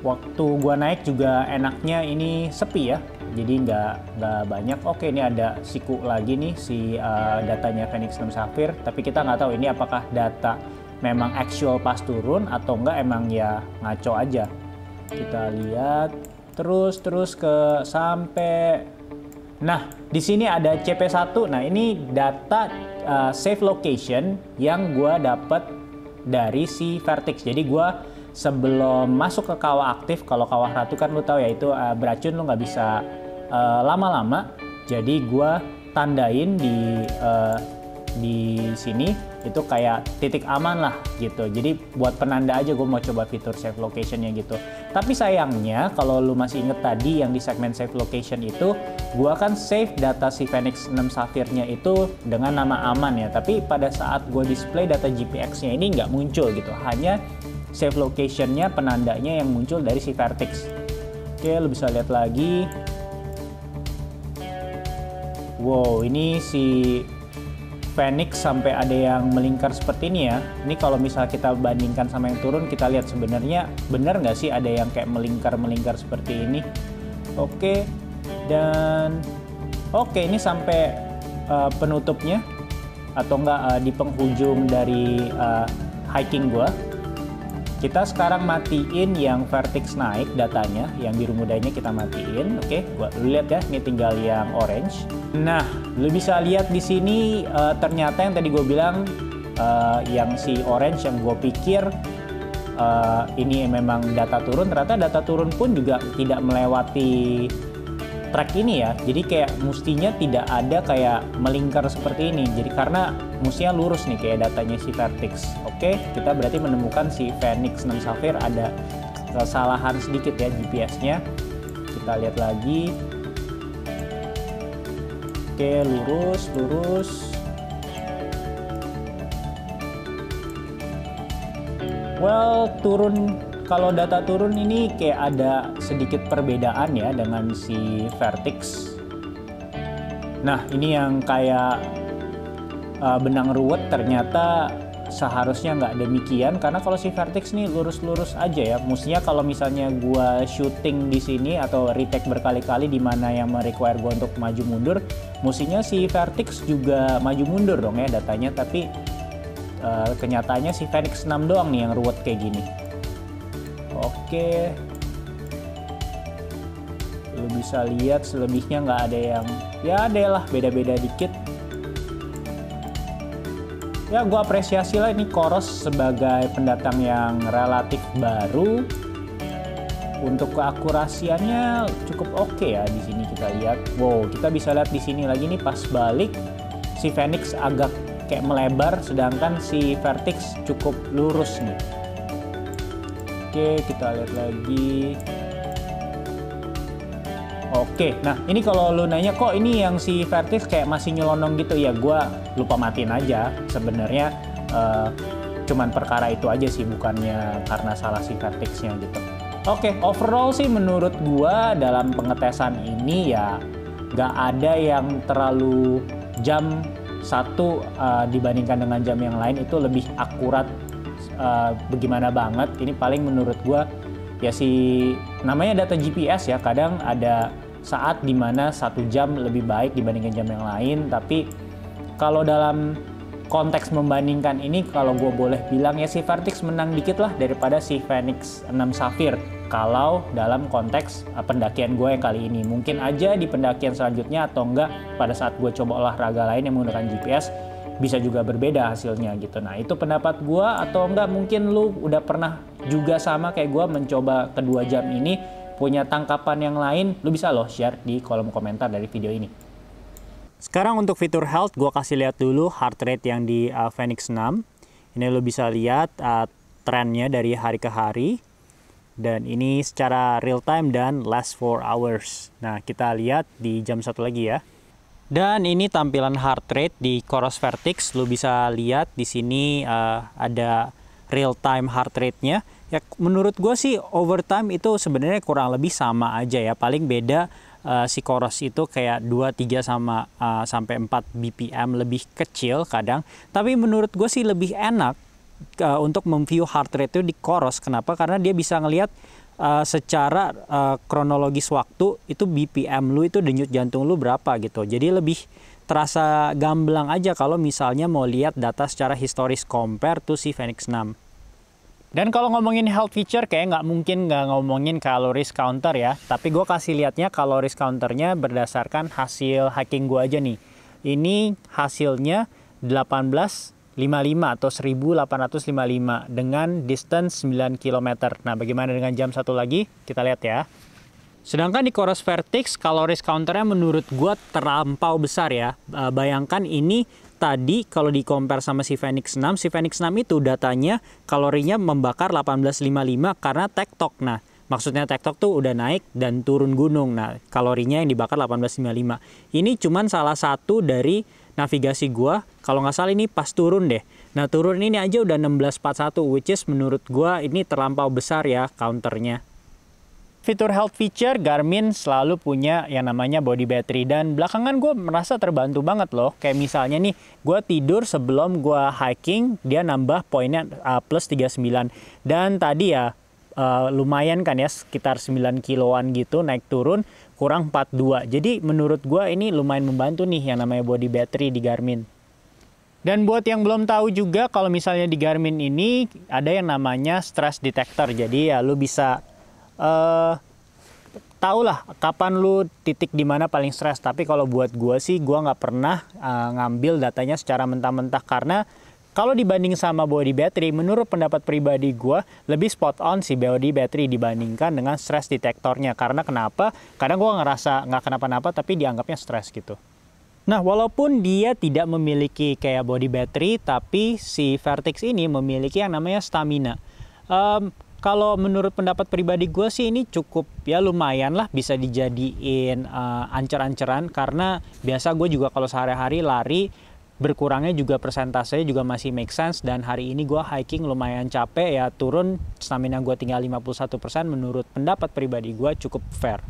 Waktu gua naik juga enaknya ini sepi ya, jadi nggak banyak. Oke, ini ada siku lagi nih si datanya Fenix 6 Sapphire, tapi kita nggak tahu ini apakah data memang actual pas turun atau enggak emang ya ngaco aja. Kita lihat terus ke sampai, nah di sini ada CP1. Nah ini data save location yang gua dapat dari si Vertix. Jadi gua sebelum masuk ke kawah aktif, kalau kawah ratu kan lu tahu ya itu beracun, lu nggak bisa lama-lama. Jadi gua tandain di di sini itu kayak titik aman lah gitu. Jadi buat penanda aja gue mau coba fitur save locationnya gitu. Tapi sayangnya kalau lu masih inget tadi yang di segmen save location itu, gue kan save data si Phoenix 6 Sapphire-nya itu dengan nama aman ya. Tapi pada saat gue display data GPX-nya ini nggak muncul gitu. Hanya save location-nya, penandanya yang muncul dari si Vertix. Oke, lu bisa lihat lagi. Wow, ini si Phoenix sampai ada yang melingkar seperti ini ya. Ini kalau misal kita bandingkan sama yang turun, kita lihat sebenarnya benar nggak sih ada yang kayak melingkar seperti ini. Oke, dan oke, ini sampai penutupnya atau enggak di penghujung dari hiking gua. Kita sekarang matiin yang Vertix naik datanya, yang biru mudanya kita matiin. Oke, lu lihat ya, ini tinggal yang orange. Nah, lu bisa lihat di sini ternyata yang tadi gue bilang yang si orange yang gue pikir ini memang data turun, ternyata data turun pun juga tidak melewati track ini ya. Jadi kayak mestinya tidak ada kayak melingkar seperti ini. Jadi karena mestinya lurus nih kayak datanya si Vertix. Oke, kita berarti menemukan si Phoenix 6 Sapphire ada kesalahan sedikit ya GPS-nya. Kita lihat lagi. Oke, lurus. Well, kalau data turun ini kayak ada sedikit perbedaan ya dengan si Vertix. Nah, ini yang kayak benang ruwet ternyata seharusnya nggak demikian, karena kalau si Vertix nih lurus-lurus aja ya. Mestinya kalau misalnya gua syuting di sini atau retake berkali-kali di mana yang merequire gua untuk maju mundur, mestinya si Vertix juga maju mundur dong ya datanya, tapi kenyataannya si Phoenix 6 doang nih yang ruwet kayak gini. Oke, lu bisa lihat selebihnya nggak ada yang, ya ada lah beda-beda dikit. Ya gue apresiasi lah ini Coros sebagai pendatang yang relatif baru. Untuk keakurasiannya cukup oke ya di sini kita lihat. Wow, kita bisa lihat di sini lagi nih pas balik si Phoenix agak kayak melebar, sedangkan si Vertix cukup lurus nih. Oke, kita lihat lagi. Oke, nah ini kalau lu nanya kok ini yang si Vertix kayak masih nyelonong gitu ya, gue lupa matiin aja. Sebenarnya cuman perkara itu aja sih, bukannya karena salah si Vertixnya gitu. Oke, overall sih menurut gue dalam pengetesan ini ya gak ada yang terlalu jam satu dibandingkan dengan jam yang lain itu lebih akurat. Bagaimana banget, ini paling menurut gue ya si namanya data GPS ya, kadang ada saat dimana 1 jam lebih baik dibandingkan jam yang lain. Tapi kalau dalam konteks membandingkan ini, kalau gue boleh bilang ya si Vertix menang dikit lah daripada si Phoenix 6 Sapphire. Kalau dalam konteks pendakian gue yang kali ini, mungkin aja di pendakian selanjutnya atau enggak pada saat gue coba olahraga lain yang menggunakan GPS bisa juga berbeda hasilnya gitu. Nah itu pendapat gue, atau enggak mungkin lu udah pernah juga sama kayak gue mencoba kedua jam ini, punya tangkapan yang lain, lu bisa loh share di kolom komentar dari video ini. Sekarang untuk fitur health, gue kasih lihat dulu heart rate yang di Phoenix 6. Ini lu bisa lihat trennya dari hari ke hari. Dan ini secara real time dan last 4 hours. Nah kita lihat di jam 1 lagi ya. Dan ini tampilan heart rate di Coros Vertix. Lu bisa lihat di sini ada real time heart rate-nya. Ya menurut gue sih overtime itu sebenarnya kurang lebih sama aja ya. Paling beda si Coros itu kayak 2-3 sampai 4 BPM lebih kecil kadang. Tapi menurut gue sih lebih enak untuk memview heart rate itu di Coros. Kenapa? Karena dia bisa ngelihat secara kronologis waktu itu BPM lu itu denyut jantung lu berapa gitu. Jadi lebih terasa gamblang aja kalau misalnya mau lihat data secara historis compare to si Phoenix 6. Dan kalau ngomongin health feature kayak nggak mungkin nggak ngomongin calories counter ya. Tapi gue kasih lihatnya calories counternya berdasarkan hasil hiking gue aja nih. Ini hasilnya 1855 atau 1855 dengan distance 9 km. Nah, bagaimana dengan jam 1 lagi? Kita lihat ya. Sedangkan di Coros Vertix, calories counternya menurut gue terlampau besar ya. Bayangkan ini tadi kalau di compare sama si Fenix 6, si Fenix 6 itu datanya kalorinya membakar 1855 karena tektok. Nah, maksudnya tektok tuh udah naik dan turun gunung. Nah, kalorinya yang dibakar 1855. Ini cuman salah satu dari navigasi gua. Kalau nggak salah ini pas turun deh. Nah, turun ini aja udah 1641, which is menurut gua ini terlampau besar ya counternya. Fitur health feature, Garmin selalu punya yang namanya body battery. Dan belakangan gue merasa terbantu banget loh. Kayak misalnya nih, gue tidur sebelum gue hiking, dia nambah poinnya plus 39. Dan tadi ya, lumayan kan ya, sekitar 9 kiloan gitu naik turun, kurang 42. Jadi menurut gue ini lumayan membantu nih yang namanya body battery di Garmin. Dan buat yang belum tahu juga, kalau misalnya di Garmin ini ada yang namanya stress detector. Jadi ya lu bisa tau lah kapan lu titik dimana paling stres. Tapi kalau buat gue sih, gue nggak pernah ngambil datanya secara mentah-mentah, karena kalau dibanding sama body battery, menurut pendapat pribadi gue lebih spot on si body battery dibandingkan dengan stress detektornya. Karena kenapa? Kadang gue ngerasa nggak kenapa-napa tapi dianggapnya stres gitu. Nah, walaupun dia tidak memiliki kayak body battery, tapi si Vertix ini memiliki yang namanya stamina. Kalau menurut pendapat pribadi gue sih ini cukup ya lumayan lah bisa dijadiin ancer-anceran, karena biasa gue juga kalau sehari-hari lari berkurangnya juga persentasenya juga masih make sense. Dan hari ini gue hiking lumayan capek ya, turun stamina gue tinggal 51%, menurut pendapat pribadi gue cukup fair.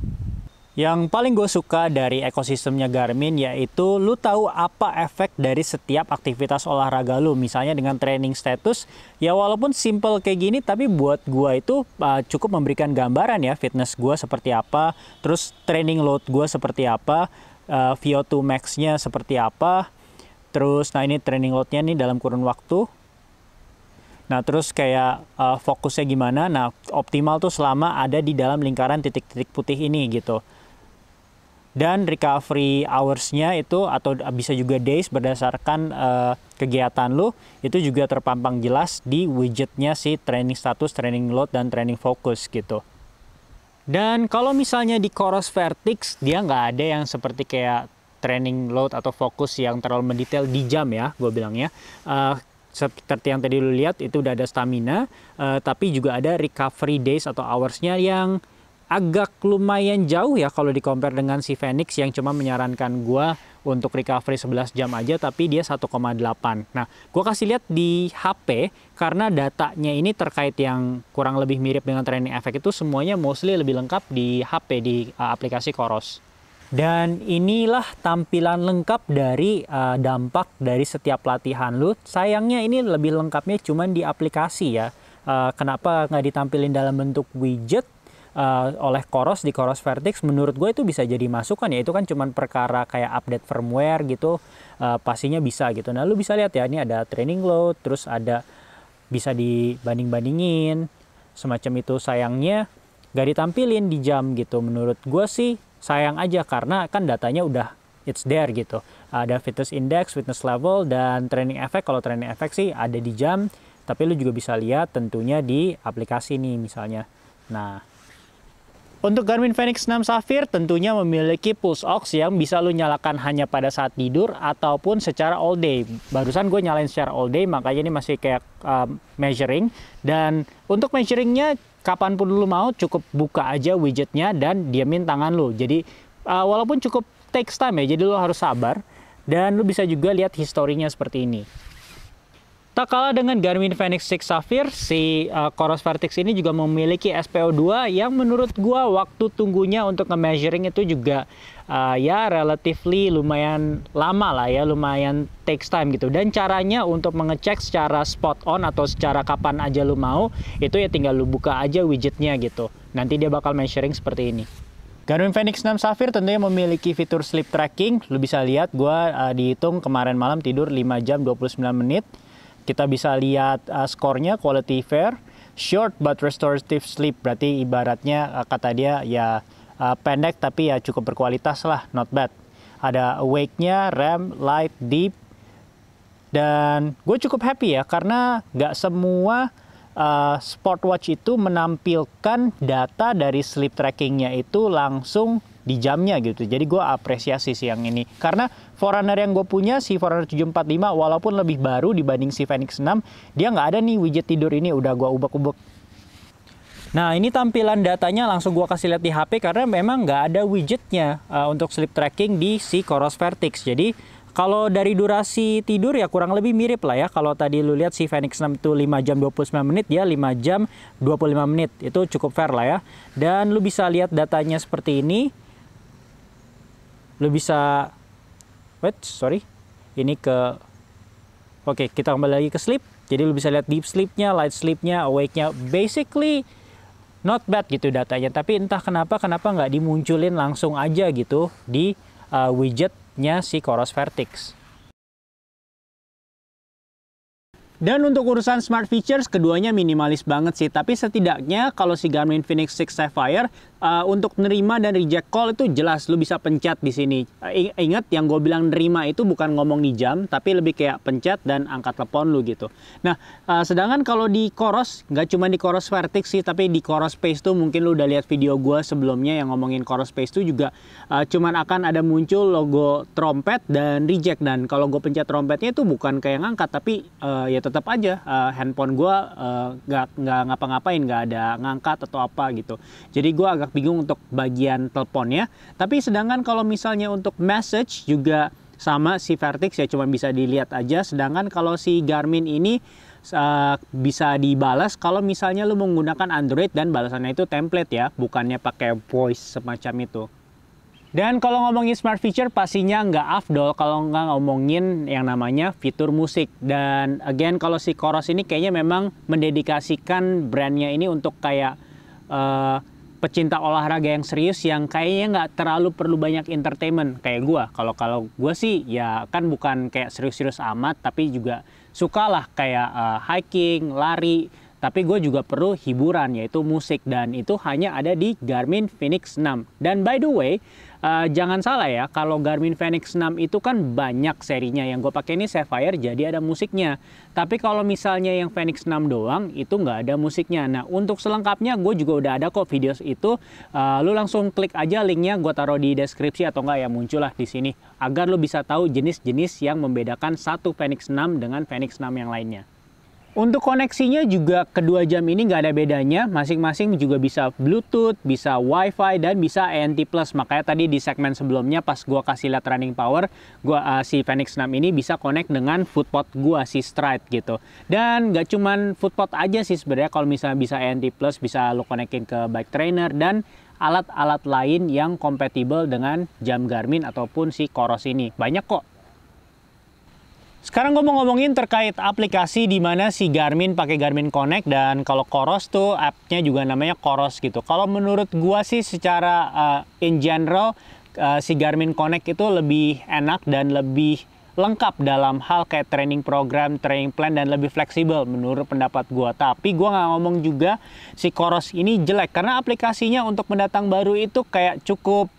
Yang paling gue suka dari ekosistemnya Garmin yaitu lu tahu apa efek dari setiap aktivitas olahraga lu. Misalnya dengan training status, ya walaupun simple kayak gini, tapi buat gue itu cukup memberikan gambaran ya fitness gue seperti apa, terus training load gue seperti apa, VO2 max-nya seperti apa, terus nah ini training load-nya nih dalam kurun waktu. Nah, terus kayak fokusnya gimana. Nah, optimal tuh selama ada di dalam lingkaran titik-titik putih ini gitu. Dan recovery hours-nya itu atau bisa juga days berdasarkan kegiatan lu, itu juga terpampang jelas di widgetnya si training status, training load, dan training focus gitu. Dan kalau misalnya di Coros Vertix, dia nggak ada yang seperti kayak training load atau fokus yang terlalu mendetail di jam ya, gue bilangnya. Seperti yang tadi lu lihat itu udah ada stamina, tapi juga ada recovery days atau hours-nya yang agak lumayan jauh ya kalau di compare dengan si Fenix yang cuma menyarankan gua untuk recovery 11 jam aja, tapi dia 1,8. Nah, gua kasih lihat di HP karena datanya ini terkait yang kurang lebih mirip dengan training effect itu semuanya mostly lebih lengkap di HP, di aplikasi Coros. Dan inilah tampilan lengkap dari dampak dari setiap latihan lu. Sayangnya ini lebih lengkapnya cuman di aplikasi ya. Kenapa nggak ditampilin dalam bentuk widget oleh Coros di Coros Vertix? Menurut gue itu bisa jadi masukan ya. Itu kan cuman perkara kayak update firmware gitu, pastinya bisa gitu. Nah, lu bisa lihat ya, ini ada training load, terus ada bisa dibanding-bandingin semacam itu. Sayangnya nggak ditampilin di jam gitu. Menurut gue sih sayang aja, karena kan datanya udah it's there gitu. Ada fitness index, fitness level, dan training effect. Kalau training effect sih ada di jam, tapi lu juga bisa lihat tentunya di aplikasi nih misalnya. Nah, untuk Garmin Fenix 6 Sapphire tentunya memiliki pulse ox yang bisa lu nyalakan hanya pada saat tidur ataupun secara all day. Barusan gue nyalain secara all day, makanya ini masih kayak measuring. Dan untuk measuringnya kapanpun lu mau, cukup buka aja widgetnya dan diamin tangan lu. Jadi walaupun cukup takes time ya, jadi lu harus sabar. Dan lu bisa juga lihat historinya seperti ini. Tak kalah dengan Garmin Fenix 6 Sapphire, si Coros Vertix ini juga memiliki SPO2 yang menurut gua waktu tunggunya untuk nge-measuring itu juga ya relatively lumayan lama lah ya, lumayan takes time gitu. Dan caranya untuk mengecek secara spot on atau secara kapan aja lu mau, itu ya tinggal lu buka aja widgetnya gitu. Nanti dia bakal measuring seperti ini. Garmin Fenix 6 Sapphire tentunya memiliki fitur sleep tracking. Lu bisa lihat gua dihitung kemarin malam tidur 5 jam 29 menit. Kita bisa lihat skornya, quality fair, short but restorative sleep. Berarti ibaratnya kata dia ya pendek tapi ya cukup berkualitas lah, not bad. Ada awake-nya, REM, light, deep. Dan gue cukup happy ya, karena nggak semua Sportwatch itu menampilkan data dari sleep trackingnya itu langsung di jamnya gitu. Jadi gue apresiasi sih yang ini. Karena Forerunner yang gue punya, si Forerunner 745, walaupun lebih baru dibanding si Fenix 6, dia nggak ada nih widget tidur ini, udah gue ubek-ubek. Nah, ini tampilan datanya langsung gue kasih lihat di HP karena memang nggak ada widgetnya untuk sleep tracking di si Coros Vertix. Jadi kalau dari durasi tidur ya kurang lebih mirip lah ya. Kalau tadi lu lihat si Fenix 6 itu 5 jam 29 menit, dia 5 jam 25 menit. Itu cukup fair lah ya. Dan lu bisa lihat datanya seperti ini. Lu bisa ini ke oke, kita kembali lagi ke sleep. Jadi lu bisa lihat deep sleepnya, light sleepnya, awake-nya. Basically not bad gitu datanya. Tapi entah kenapa nggak dimunculin langsung aja gitu di widgetnya si Coros Vertix. Dan untuk urusan smart features, keduanya minimalis banget sih. Tapi setidaknya kalau si Garmin Fenix 6 Sapphire, untuk nerima dan reject call itu jelas, lu bisa pencet di sini. Ingat yang gue bilang nerima itu bukan ngomong di jam, tapi lebih kayak pencet dan angkat telepon lu gitu. Nah, sedangkan kalau di Coros, nggak cuma di Coros Vertix sih, tapi di Coros Pace tuh mungkin lu udah lihat video gue sebelumnya yang ngomongin Coros Pace tuh juga cuman akan ada muncul logo trompet dan reject. Dan kalau gue pencet trompetnya itu bukan kayak ngangkat, tapi ya tetap aja handphone gue nggak ngapa-ngapain, nggak ada ngangkat atau apa gitu. Jadi gue agak bingung untuk bagian teleponnya. Tapi sedangkan kalau misalnya untuk message juga sama si Vertix ya, cuma bisa dilihat aja. Sedangkan kalau si Garmin ini bisa dibalas kalau misalnya lu menggunakan Android dan balasannya itu template ya, bukannya pakai voice semacam itu. Dan kalau ngomongin smart feature pastinya nggak afdol kalau nggak ngomongin yang namanya fitur musik. Dan again kalau si Coros ini kayaknya memang mendedikasikan brandnya ini untuk kayak pecinta olahraga yang serius yang kayaknya nggak terlalu perlu banyak entertainment kayak gue. Kalau gue sih ya kan bukan kayak serius-serius amat, tapi juga suka lah kayak hiking, lari. Tapi gue juga perlu hiburan, yaitu musik. Dan itu hanya ada di Garmin Fenix 6. Dan by the way, jangan salah ya, kalau Garmin Fenix 6 itu kan banyak serinya. Yang gue pakai ini Sapphire, jadi ada musiknya. Tapi kalau misalnya yang Fenix 6 doang, itu nggak ada musiknya. Nah, untuk selengkapnya gue juga udah ada kok video itu. Lu langsung klik aja linknya, gue taruh di deskripsi atau enggak ya muncul lah di sini. Agar lu bisa tahu jenis-jenis yang membedakan satu Fenix 6 dengan Fenix 6 yang lainnya. Untuk koneksinya juga kedua jam ini nggak ada bedanya, masing-masing juga bisa Bluetooth, bisa Wi-Fi, dan bisa ANT+. Makanya tadi di segmen sebelumnya pas gua kasih lihat running power, si Fenix 6 ini bisa connect dengan footpod gua, si Stride gitu. Dan nggak cuman footpod aja sih sebenarnya, kalau misalnya bisa ANT+, bisa lo konekin ke bike trainer dan alat-alat lain yang kompatibel dengan jam Garmin ataupun si Coros ini. Banyak kok. Sekarang gue mau ngomongin terkait aplikasi di mana si Garmin pakai Garmin Connect, dan kalau Coros tuh app-nya juga namanya Coros gitu. Kalau menurut gue sih secara in general si Garmin Connect itu lebih enak dan lebih lengkap dalam hal kayak training program, training plan, dan lebih fleksibel menurut pendapat gue. Tapi gue nggak ngomong juga si Coros ini jelek, karena aplikasinya untuk pendatang baru itu kayak cukup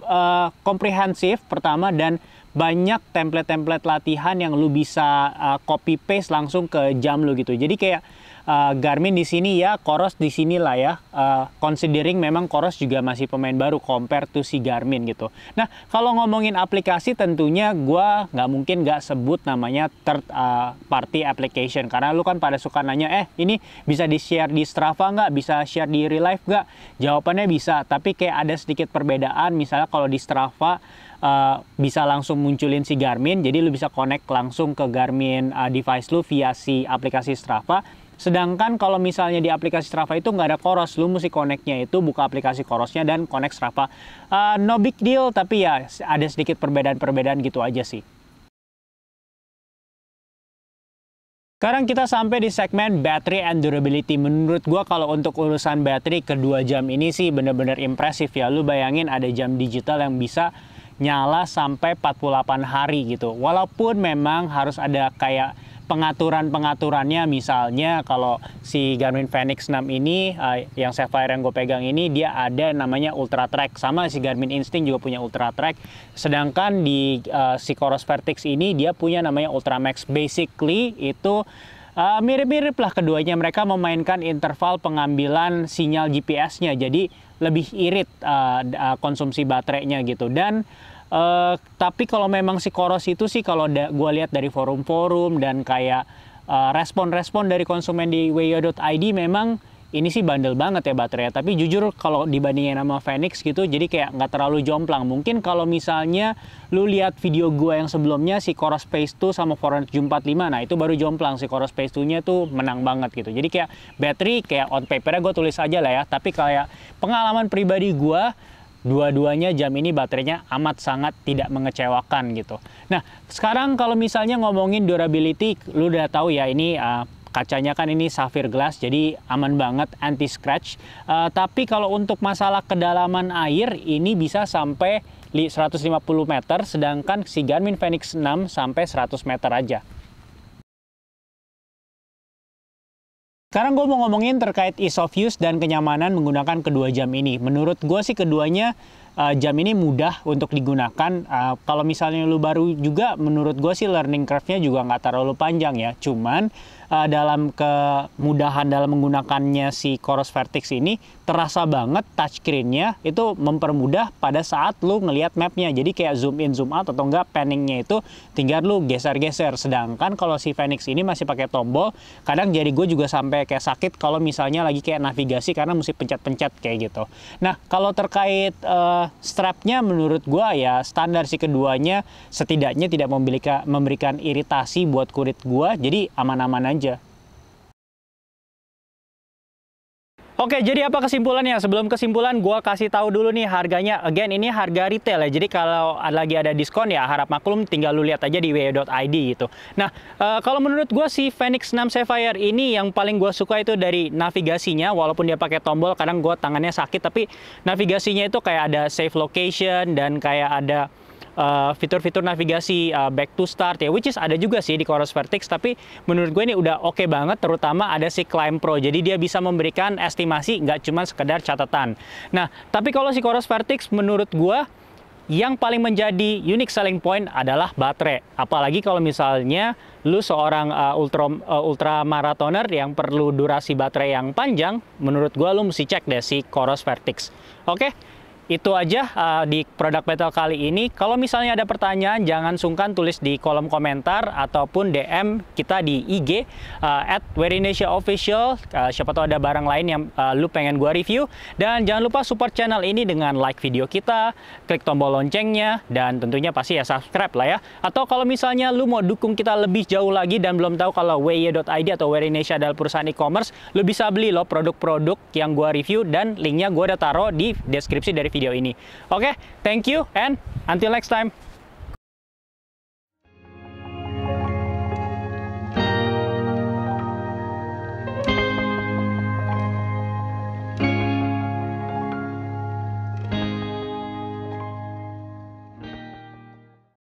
komprehensif pertama, dan banyak template-template latihan yang lu bisa copy paste langsung ke jam lu gitu. Jadi kayak Garmin di sini ya, Coros di sini lah ya. Considering memang Coros juga masih pemain baru compare to si Garmin gitu. Nah, kalau ngomongin aplikasi tentunya gua nggak mungkin nggak sebut namanya third party application, karena lu kan pada suka nanya, ini bisa di-share di Strava nggak? Bisa share di Real Life nggak? Jawabannya bisa, tapi kayak ada sedikit perbedaan. Misalnya kalau di Strava bisa langsung munculin si Garmin, jadi lu bisa connect langsung ke Garmin device lu via si aplikasi Strava. Sedangkan kalau misalnya di aplikasi Strava itu nggak ada Coros, lu mesti connect-nya itu buka aplikasi Corosnya dan connect Strava. No big deal, tapi ya ada sedikit perbedaan-perbedaan gitu aja sih. Sekarang kita sampai di segmen battery and durability. Menurut gua kalau untuk urusan baterai kedua jam ini sih bener-bener impresif ya. Lu bayangin ada jam digital yang bisa nyala sampai 48 hari gitu. Walaupun memang harus ada kayak pengaturan-pengaturannya, misalnya kalau si Garmin Fenix 6 ini yang Sapphire yang gue pegang ini, dia ada namanya Ultra Track. Sama si Garmin Instinct juga punya Ultra Track. Sedangkan di si Coros Vertix ini dia punya namanya Ultra Max. Basically itu mirip-mirip lah keduanya. Mereka memainkan interval pengambilan sinyal GPS-nya, jadi lebih irit konsumsi baterainya gitu. Dan tapi kalau memang si Coros itu sih, kalau gue lihat dari forum-forum dan kayak respon-respon dari konsumen di weyo.id, memang ini sih bandel banget ya baterainya. Tapi jujur kalau dibandingin sama Fenix gitu, jadi kayak nggak terlalu jomplang. Mungkin kalau misalnya lu lihat video gua yang sebelumnya, si Coros Phase 2 sama Forerunner 745, nah itu baru jomplang. Si Coros Phase 2-nya tuh menang banget gitu. Jadi kayak battery, kayak on paper-nya gue tulis aja lah ya. Tapi kayak pengalaman pribadi gua, dua-duanya jam ini baterainya amat sangat tidak mengecewakan gitu. Nah, sekarang kalau misalnya ngomongin durability, lu udah tahu ya ini kacanya kan ini sapphire glass, jadi aman banget, anti scratch. Tapi kalau untuk masalah kedalaman air, ini bisa sampai 150 meter, sedangkan si Garmin Fenix 6 sampai 100 meter aja. Sekarang gue mau ngomongin terkait ease of use dan kenyamanan menggunakan kedua jam ini. Menurut gue sih keduanya jam ini mudah untuk digunakan. Kalau misalnya lu baru juga, menurut gue sih learning curve-nya juga nggak terlalu panjang ya. Cuman dalam kemudahan dalam menggunakannya si Coros Vertix ini, terasa banget touchscreen-nya itu mempermudah pada saat lu ngelihat mapnya. Jadi kayak zoom in, zoom out, atau enggak panning-nya itu tinggal lu geser-geser. Sedangkan kalau si Fenix ini masih pakai tombol, kadang jari gue juga sampai kayak sakit kalau misalnya lagi kayak navigasi karena mesti pencet-pencet kayak gitu. Nah, kalau terkait strapnya, menurut gue ya standar sih keduanya, setidaknya tidak memberikan iritasi buat kulit gue, jadi aman-aman aja. Oke, jadi apa kesimpulannya? Sebelum kesimpulan, gue kasih tahu dulu nih harganya. Again, ini harga retail ya. Jadi kalau lagi ada diskon ya harap maklum, tinggal lu lihat aja di weyo.id gitu. Nah, kalau menurut gue si Fenix 6 Sapphire ini yang paling gue suka itu dari navigasinya. Walaupun dia pakai tombol, kadang gue tangannya sakit, tapi navigasinya itu kayak ada save location dan kayak ada fitur-fitur navigasi back to start ya, which is ada juga sih di Coros Vertix, tapi menurut gue ini udah oke banget, terutama ada si Climb Pro, jadi dia bisa memberikan estimasi, nggak cuma sekedar catatan. Nah, tapi kalau si Coros Vertix menurut gue yang paling menjadi unique selling point adalah baterai. Apalagi kalau misalnya lu seorang ultra marathoner yang perlu durasi baterai yang panjang, menurut gue lu mesti cek deh si Coros Vertix. Oke? Itu aja di produk battle kali ini. Kalau misalnya ada pertanyaan, jangan sungkan tulis di kolom komentar ataupun DM kita di IG @WearingNasiaOfficial. Siapa tahu ada barang lain yang lu pengen gua review. Dan jangan lupa support channel ini dengan like video kita, klik tombol loncengnya, dan tentunya pasti ya subscribe lah ya. Atau kalau misalnya lu mau dukung kita lebih jauh lagi dan belum tahu kalau weyo.id atau Wearing Nasia adalah perusahaan e-commerce, lu bisa beli loh produk-produk yang gua review, dan linknya gua udah taruh di deskripsi dari video ini. Oke, thank you and until next time.